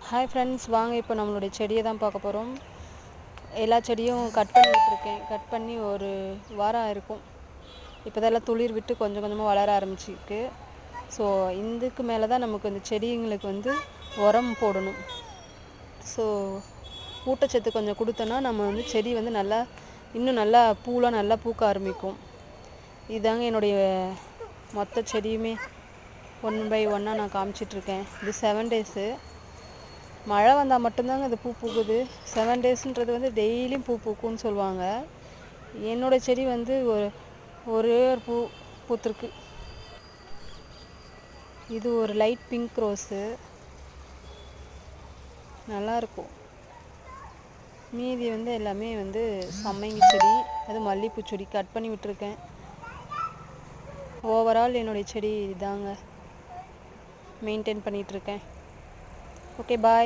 Hi friends, வாங்க இப்போ நம்மளுடைய செடியை தான் பார்க்க போகிறோம். எல்லா செடியும் கட் பண்ணி விட்டுருக்கேன். கட் பண்ணி ஒரு வாரம் இருக்கும். இப்போ தான் எல்லாம் துளிர் விட்டு கொஞ்சம் கொஞ்சமாக வளர ஆரம்பிச்சிருக்கு. ஸோ இதுக்கு மேலே தான் நமக்கு இந்த செடிங்களுக்கு வந்து உரம் போடணும். ஸோ ஊட்டச்சத்து கொஞ்சம் கொடுத்தோன்னா நம்ம வந்து செடி வந்து இன்னும் நல்லா பூலாம் நல்லா பூக்க ஆரம்பிக்கும். இதாங்க என்னுடைய மொத்த செடியுமே 1 by 1 நான் காமிச்சிட்ருக்கேன். இது 7 டேஸு. மழை வந்தால் மட்டும்தாங்க அது பூ பூக்குது. 7 டேஸுன்றது வந்து டெய்லியும் பூ பூக்கும்னு சொல்லுவாங்க. என்னோடய செடி வந்து ஒரே ஒரு பூ பூத்துருக்கு. இது ஒரு லைட் பிங்க் ரோஸு, நல்லாயிருக்கும். மீதி வந்து எல்லாமே வந்து சம்மங்கி செடி, அது மல்லிகைப்பூ செடி கட் பண்ணி விட்டுருக்கேன். ஓவரால் என்னுடைய செடி இதாங்க மெயின்டைன் பண்ணிகிட்ருக்கேன். ஓகே, பாய்.